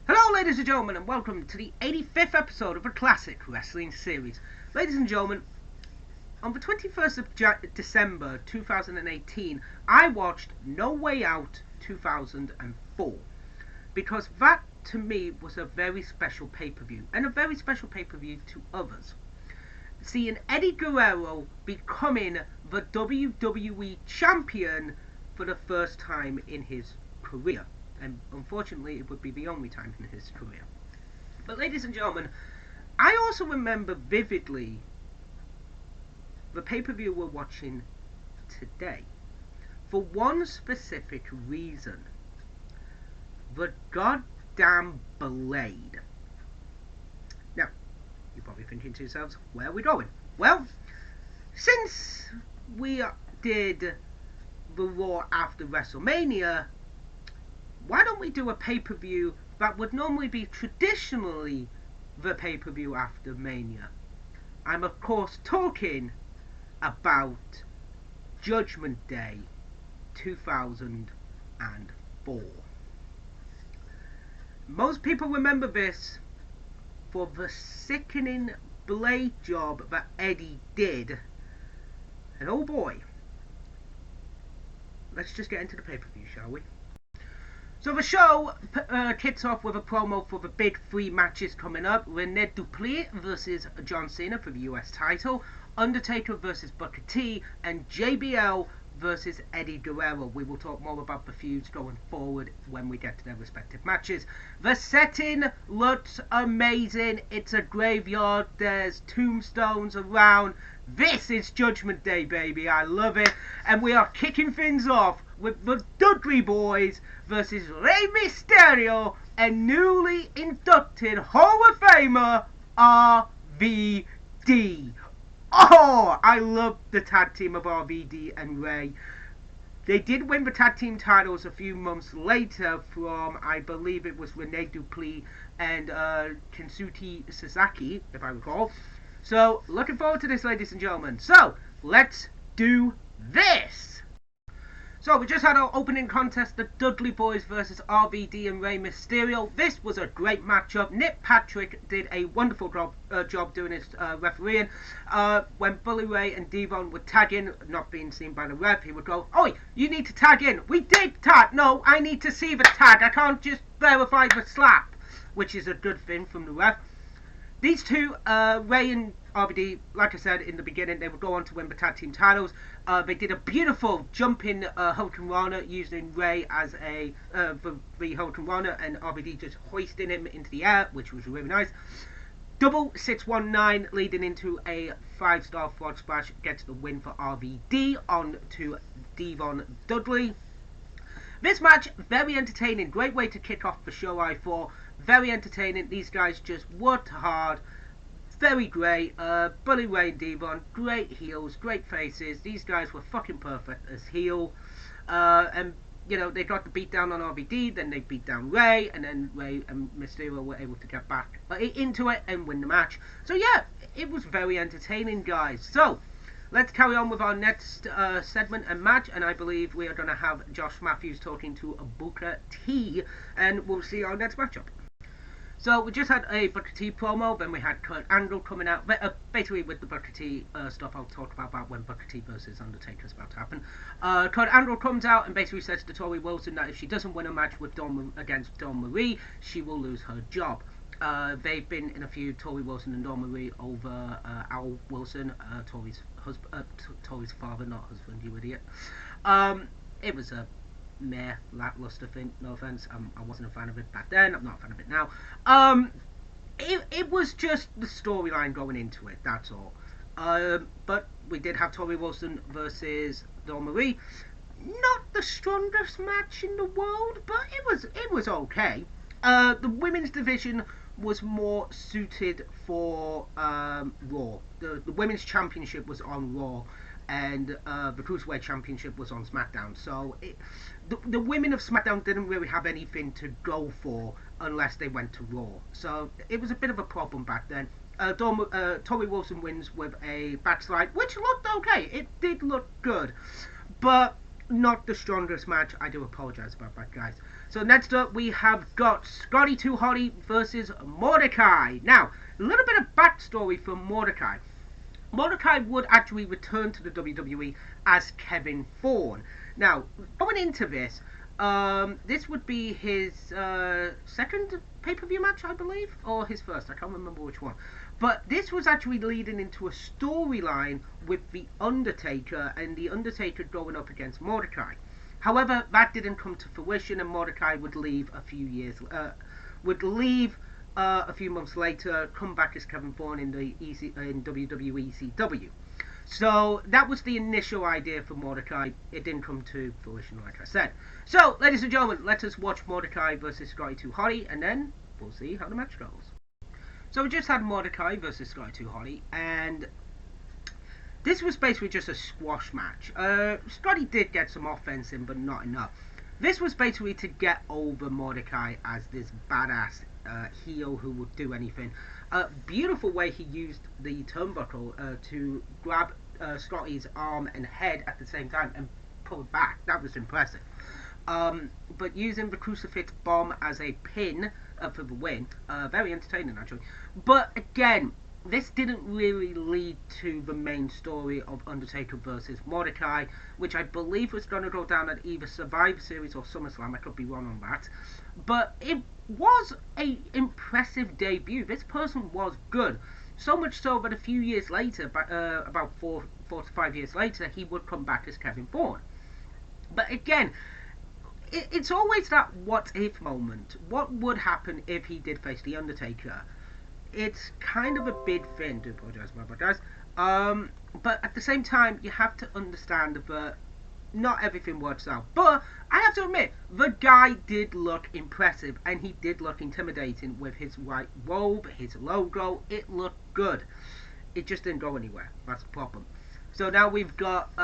Hello ladies and gentlemen, and welcome to the 85th episode of a classic wrestling series. Ladies and gentlemen, on the 21st of December 2018, I watched No Way Out 2004, because that to me was a very special pay-per-view, and a very special pay-per-view to others. Seeing Eddie Guerrero becoming the WWE Champion for the first time in his career. And unfortunately it would be the only time in his career. But ladies and gentlemen, I also remember vividly the pay-per-view we're watching today, for one specific reason: the goddamn Blade. Now, you're probably thinking to yourselves, where are we going? Well, since we did the Raw after Wrestlemaina, why don't we do a pay-per-view that would normally be traditionally the pay-per-view after Mania? I'm of course talking about Judgment Day 2004. Most people remember this for the sickening blade job that Eddie did. And oh boy, let's just get into the pay-per-view, shall we? So the show kicks off with a promo for the big three matches coming up: Renee versus John Cena for the US title, Undertaker versus Booker T, and JBL versus Eddie Guerrero. We will talk more about the feuds going forward when we get to their respective matches. The setting looks amazing. It's a graveyard. There's tombstones around. This is Judgment Day, baby. I love it. And we are kicking things off with the Dudley Boyz versus Rey Mysterio and newly inducted Hall of Famer RVD. Oh, I love the tag team of RVD and Rey. They did win the tag team titles a few months later from, I believe it was Renee Dupree and Kensuke Sasaki, if I recall. So, looking forward to this, ladies and gentlemen. So, let's do this! So, we just had our opening contest, the Dudley Boyz versus RVD and Rey Mysterio. This was a great matchup. Nick Patrick did a wonderful job doing his refereeing. When Bully Ray and Devon would tag in, not being seen by the ref, he would go, "Oi, you need to tag in." "We did tag." "No, I need to see the tag. I can't just verify the slap," which is a good thing from the ref. These two, Rey and RVD, like I said in the beginning, they would go on to win the tag team titles. They did a beautiful jumping Hurricane Rana using Rey as a the Hurricane Rana, and RVD just hoisting him into the air, which was really nice. Double 619 leading into a 5-star frog splash gets the win for RVD on to Devon Dudley. This match, very entertaining. Great way to kick off the show, I thought. Very entertaining. These guys just worked hard. Very great. Bully Ray and Devon, great heels, great faces. These guys were fucking perfect as heel. And, you know, they got the beat down on RVD, then they beat down Rey, and then Rey and Mysterio were able to get back into it and win the match. So, yeah, it was very entertaining, guys. So, let's carry on with our next segment and match, and I believe we are going to have Josh Matthews talking to Booker T, and we'll see our next matchup. So we just had a Booker T promo, then we had Kurt Angle coming out, basically with the Booker T stuff I'll talk about when Booker T versus Undertaker is about to happen. Kurt Angle comes out and basically says to Tori Wilson that if she doesn't win a match with against Dawn Marie, she will lose her job. They've been in a feud, Tori Wilson and Dawn Marie, over Al Wilson, Tori's father, not husband, you idiot. It was a lackluster thing, no offense. I wasn't a fan of it back then, I'm not a fan of it now. It was just the storyline going into it, that's all. But we did have Tori Wilson versus Dawn Marie. Not the strongest match in the world, but it was okay. The women's division was more suited for Raw. The women's championship was on Raw, and the cruiserweight championship was on SmackDown. So the women of SmackDown didn't really have anything to go for unless they went to Raw. So it was a bit of a problem back then. Tori Wilson wins with a backslide, which looked okay. It did look good, but not the strongest match. I do apologize about that, guys. So next up, we have got Scotty 2 Hotty versus Mordecai. Now, a little bit of backstory for Mordecai. Mordecai would actually return to the WWE as Kevin Thorne. Now, going into this, this would be his second pay-per-view match, I believe, or his first. I can't remember which one. But this was actually leading into a storyline with the Undertaker, and the Undertaker going up against Mordecai. However, that didn't come to fruition, and Mordecai would leave a few months later, come back as Kevin Thorne in WWE ECW. So that was the initial idea for Mordecai. It didn't come to fruition, like I said. So, ladies and gentlemen, let us watch Mordecai versus Scotty 2 Hotty, and then we'll see how the match goes. So we just had Mordecai versus Scotty 2 Hotty, and this was basically just a squash match. Scotty did get some offense in, but not enough. This was basically to get over Mordecai as this badass heel who would do anything. Beautiful way he used the turnbuckle to grab Scotty's arm and head at the same time and pull it back. That was impressive. But using the crucifix bomb as a pin for the win, very entertaining actually. But again, this didn't really lead to the main story of Undertaker versus Mordecai, which I believe was going to go down at either Survivor Series or SummerSlam. I could be wrong on that. But it was an impressive debut. This person was good. So much so that a few years later, about four to 5 years later, he would come back as Kevin Thorne. But again, it's always that what if moment. What would happen if he did face The Undertaker? It's kind of a big thing. Do apologize about that, guys. But at the same time, you have to understand that not everything works out. But I have to admit, the guy did look impressive, and he did look intimidating with his white robe, his logo. It looked good. It just didn't go anywhere. That's the problem. So now we've got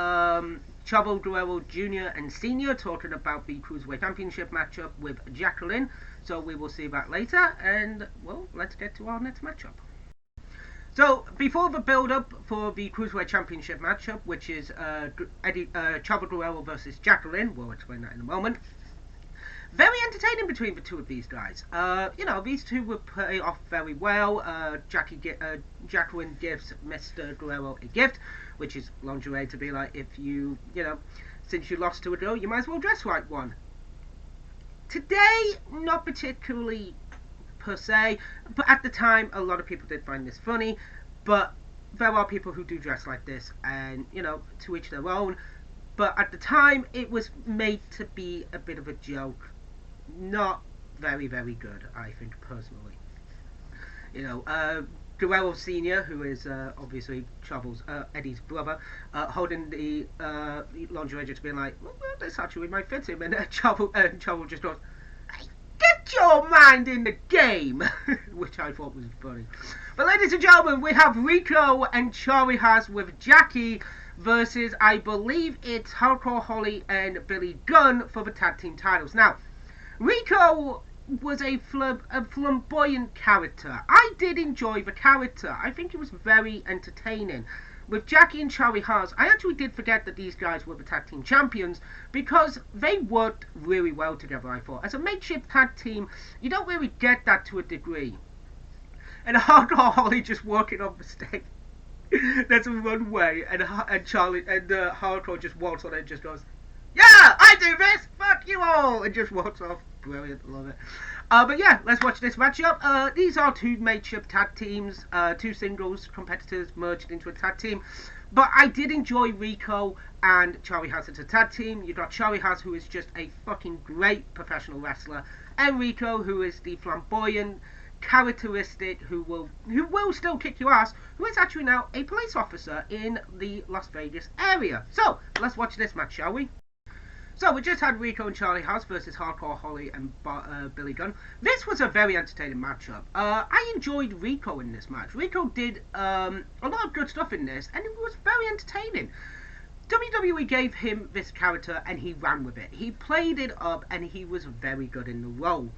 Chubby, Guerrero Jr. and Sr. talking about the Cruiserweight Championship matchup with Jacqueline. So we will see that later, and well, let's get to our next matchup. So before the build-up for the Cruiserweight Championship matchup, which is Chubby Guerrero versus Jacqueline, we'll explain that in a moment. Very entertaining between the two of these guys. These two will play off very well. Jacqueline gives Mr. Guerrero a gift, which is lingerie, to be like, if since you lost to a girl, you might as well dress like one. Today, not particularly per se, but at the time, a lot of people did find this funny. But there are people who do dress like this, and to each their own. But at the time, it was made to be a bit of a joke. Not very, very good, I think, personally. Guerrero Sr., who is obviously Eddie's brother, holding the lingerie, just being like, well, this actually might fit him. And Chubby just goes, hey, get your mind in the game, which I thought was funny. But ladies and gentlemen, we have Rico and Charlie Haas with Jackie versus, I believe it's Hardcore Holly and Billy Gunn for the tag team titles. Now, Rico was a flamboyant character. I did enjoy the character. I think it was very entertaining. With Jackie and Charlie Haas, I actually did forget that these guys were the tag team champions because they worked really well together, I thought. As a makeshift tag team, you don't really get that to a degree. And Hardcore Holly just walking on the stage. There's a runway, and Charlie and Hardcore just walks on it and just goes, yeah, I do this, fuck you all, and just walks off. Brilliant, love it. But yeah, let's watch this matchup. These are two makeshift tag teams, two singles competitors merged into a tag team. But I did enjoy Rico and Charlie Haas as a tag team. You got Charlie Haas, who is just a fucking great professional wrestler, and Rico, who is the flamboyant, characteristic, who will still kick your ass, who is actually now a police officer in the Las Vegas area. So let's watch this match, shall we? So we just had Rico and Charlie Haas versus Hardcore Holly and Billy Gunn. This was a very entertaining matchup. I enjoyed Rico in this match. Rico did a lot of good stuff in this, and it was very entertaining. WWE gave him this character, and he ran with it. He played it up, and he was very good in the role.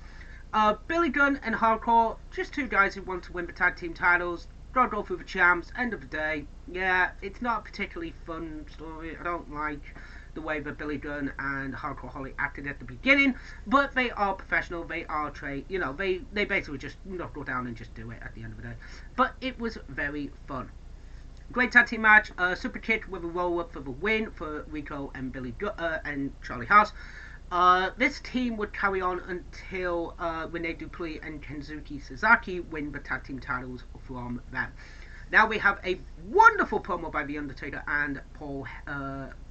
Billy Gunn and Hardcore, just two guys who want to win the tag team titles. Gotta go through the champs. End of the day, yeah, it's not a particularly fun story. I don't like the way that Billy Gunn and Hardcore Holly acted at the beginning, but they are professional, they are trained, you know, they basically just knuckle down and just do it at the end of the day. But it was very fun. Great tag team match, super kick with a roll up for the win for Rico and and Charlie Haas. This team would carry on until Renee Dupree and Kensuke Sasaki win the tag team titles from them. Now we have a wonderful promo by The Undertaker and Paul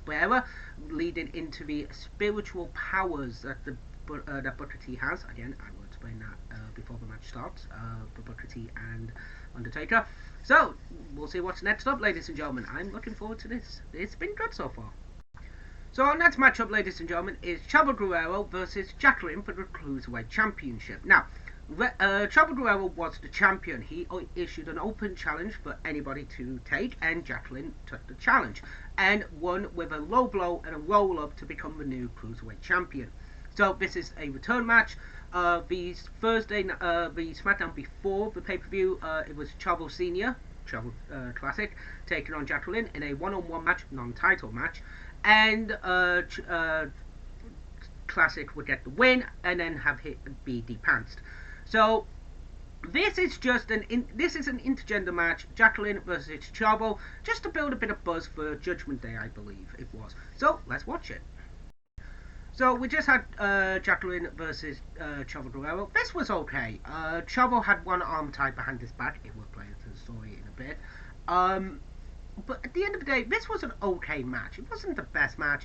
Bearer leading into the spiritual powers that that Booker T has. Again, I will explain that before the match starts, for Booker T and Undertaker. So, we'll see what's next up, ladies and gentlemen. I'm looking forward to this. It's been good so far. So our next matchup, ladies and gentlemen, is Chubby Guerrero versus Jacqueline for the Cruiserweight Championship. Now, Chubby Guerrero was the champion. He issued an open challenge for anybody to take, and Jacqueline took the challenge and won with a low blow and a roll up to become the new Cruiserweight champion. So this is a return match. The SmackDown before the pay-per-view, it was Chavo Senior, Chavo Classic, taking on Jacqueline in a one-on-one match, non-title match, and Classic would get the win and then be depanced. So this is just an intergender match, Jacqueline versus Chavo, just to build a bit of buzz for Judgment Day, I believe it was. So let's watch it. So we just had Jacqueline versus Chavo Guerrero. This was okay. Chavo had one arm tied behind his back. It will play into the story in a bit. But at the end of the day, this was an okay match. It wasn't the best match,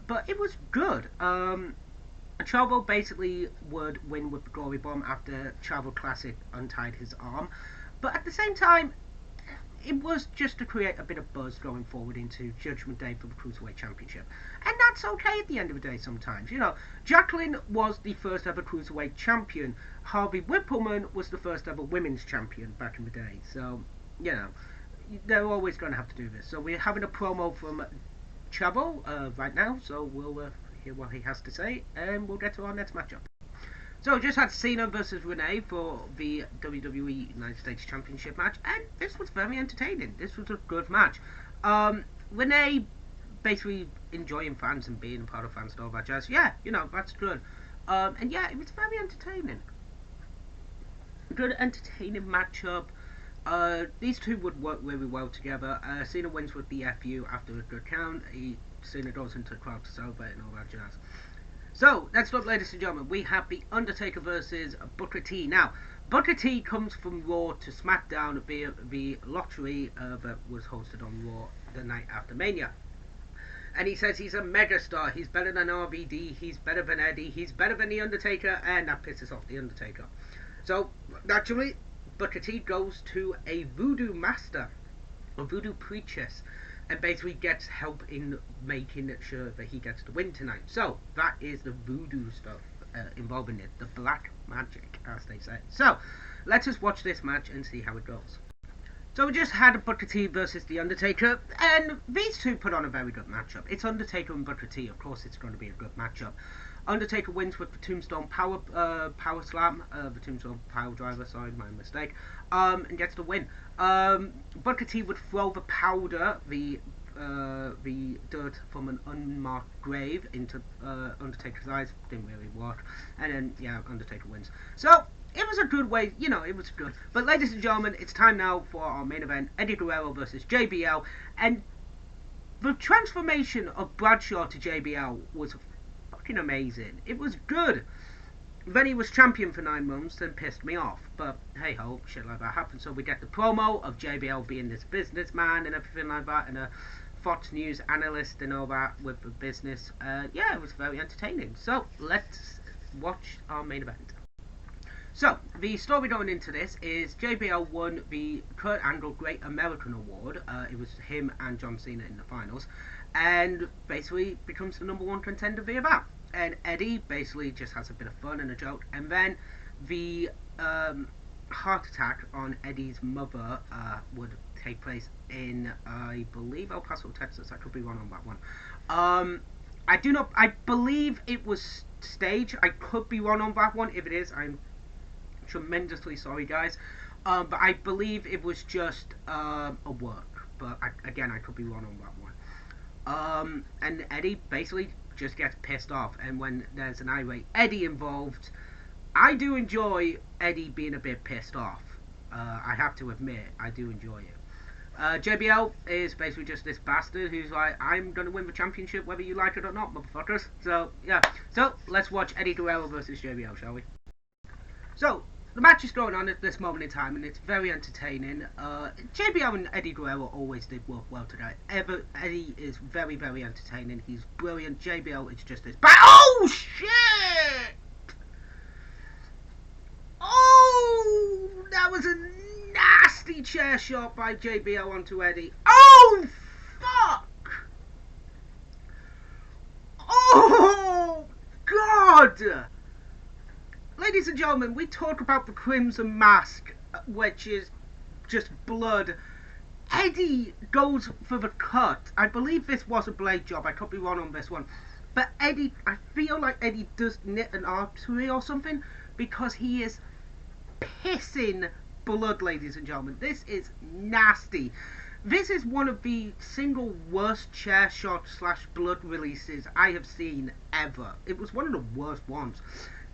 but it was good. Chavo basically would win with the Glory Bomb after Chavo Classic untied his arm. But at the same time, it was just to create a bit of buzz going forward into Judgment Day for the Cruiserweight Championship. And that's okay at the end of the day sometimes. You know, Jacqueline was the first ever Cruiserweight Champion. Harvey Whippleman was the first ever Women's Champion back in the day. So, you know, they're always going to have to do this. So we're having a promo from Chavo right now. So we'll hear what he has to say. And we'll get to our next matchup. So, just had Cena versus Renee for the WWE United States Championship match, and this was very entertaining. This was a good match. Renee basically enjoying fans and being a part of fans and all that jazz. Yeah, you know, that's good. And yeah, it was very entertaining. Good, entertaining matchup. These two would work really well together. Cena wins with the FU after a good count. Cena goes into the crowd to celebrate and all that jazz. So, next up, ladies and gentlemen, we have The Undertaker versus Booker T. Now, Booker T comes from Raw to SmackDown via the lottery that was hosted on Raw the night after Mania. And he says he's a megastar, he's better than RVD, he's better than Eddie, he's better than The Undertaker, and that pisses off The Undertaker. So, naturally, Booker T goes to a voodoo master, a voodoo priestess, and basically gets help in making sure that he gets the win tonight. So, that is the voodoo stuff involving it, the black magic, as they say. So, let us watch this match and see how it goes. So we just had Booker T versus The Undertaker, and these two put on a very good matchup. It's Undertaker and Booker T, of course it's going to be a good matchup. Undertaker wins with the Tombstone Power Slam, the Tombstone Power Driver, sorry, my mistake, and gets the win. Booker T would throw the powder, the dirt from an unmarked grave into Undertaker's eyes. Didn't really work, and then yeah, Undertaker wins. So it was a good way, you know, it was good. But ladies and gentlemen, it's time now for our main event: Eddie Guerrero versus JBL, and the transformation of Bradshaw to JBL was fucking amazing. It was good. Then he was champion for 9 months and pissed me off. But hey ho, shit like that happened. So we get the promo of JBL being this businessman and everything like that, and a Fox News analyst and all that with the business. Yeah, it was very entertaining. So let's watch our main event. So, the story going into this is JBL won the Kurt Angle Great American Award. It was him and John Cena in the finals, and basically becomes the #1 contender via that. And Eddie basically just has a bit of fun and a joke, and then the heart attack on Eddie's mother would take place in, I believe, El Paso, Texas. I could be wrong on that one. I believe it was staged. I could be wrong on that one. If it is, I'm tremendously sorry, guys. But I believe it was just a work. But again, I could be wrong on that one. And Eddie basically just gets pissed off, and when there's an irate Eddie involved, I do enjoy Eddie being a bit pissed off. I have to admit, I do enjoy it. JBL is basically just this bastard who's like, I'm gonna win the championship whether you like it or not, motherfuckers. So, yeah. So, let's watch Eddie Guerrero versus JBL, shall we? So, the match is going on at this moment in time, and it's very entertaining. JBL and Eddie Guerrero always did work well together. Eddie is very, very entertaining. He's brilliant. JBL is just this. Oh, shit! Oh, that was a nasty chair shot by JBL onto Eddie. Oh, fuck! Oh, God! Ladies and gentlemen, we talk about the Crimson Mask, which is just blood. Eddie goes for the cut. I believe this was a blade job. I could be wrong on this one. But Eddie, I feel like Eddie does knit an artery or something, because he is pissing blood, ladies and gentlemen. This is nasty. This is one of the single worst chair shot / blood releases I have seen ever. It was one of the worst ones.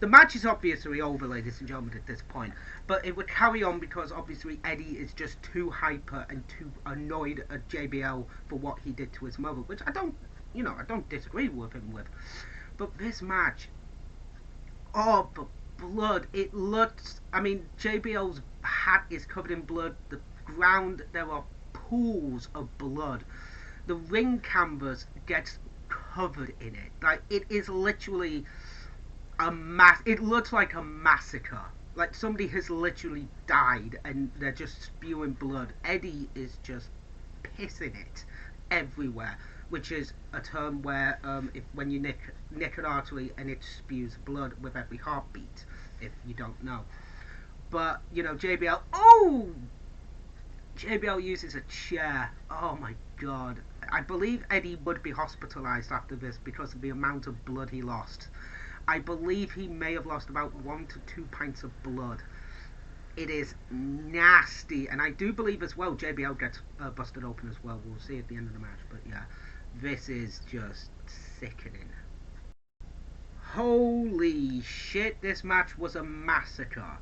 The match is obviously over, ladies and gentlemen, at this point, but it would carry on because obviously Eddie is just too hyper and too annoyed at JBL for what he did to his mother, which I don't disagree with him with. But this match, oh, the blood, it looks, I mean, JBL's hat is covered in blood, the ground, there are pools of blood. The ring canvas gets covered in it. Like, it is literally it looks like a massacre. Like somebody has literally died and they're just spewing blood. Eddie is just pissing it everywhere, which is a term where when you nick an artery and it spews blood with every heartbeat, if you don't know. But, you know, JBL uses a chair. Oh my God. I believe Eddie would be hospitalized after this because of the amount of blood he lost. I believe he may have lost about 1 to 2 pints of blood. It is nasty, and I do believe as well JBL gets busted open as well. We'll see at the end of the match, but yeah, this is just sickening. Holy shit, this match was a massacre.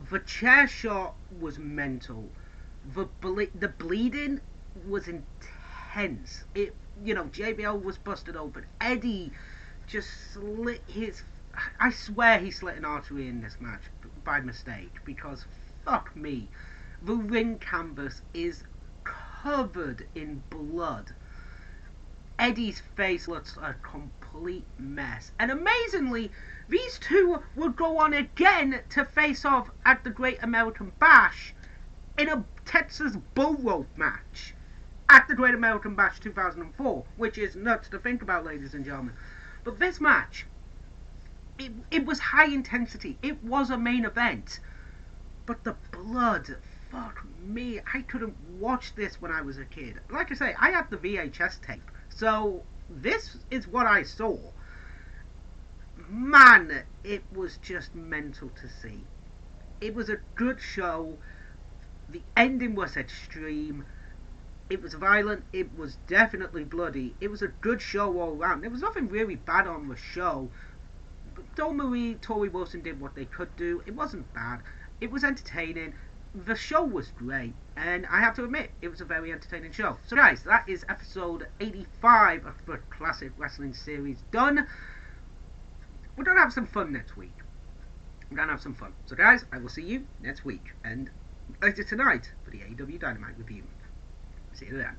The chair shot was mental. The bleeding was intense. JBL was busted open. Eddie just slit his... I swear he slit an artery in this match by mistake, because fuck me, the ring canvas is covered in blood. Eddie's face looks a complete mess, and amazingly, these two would go on again to face off at the Great American Bash in a Texas bull rope match at the Great American Bash 2004, which is nuts to think about, ladies and gentlemen. But this match, it was high intensity. It was a main event. But the blood, fuck me. I couldn't watch this when I was a kid. Like I say, I had the VHS tape. So this is what I saw. Man, it was just mental to see. It was a good show. The ending was extreme. It was violent, it was definitely bloody, it was a good show all around. There was nothing really bad on the show. Dawn Marie, Tori Wilson did what they could do. It wasn't bad, it was entertaining, the show was great, and I have to admit, it was a very entertaining show. So guys, that is episode 85 of the Classic Wrestling Series done. We're gonna have some fun next week. We're gonna have some fun. So guys, I will see you next week, and later tonight for the AEW Dynamite review. See you then.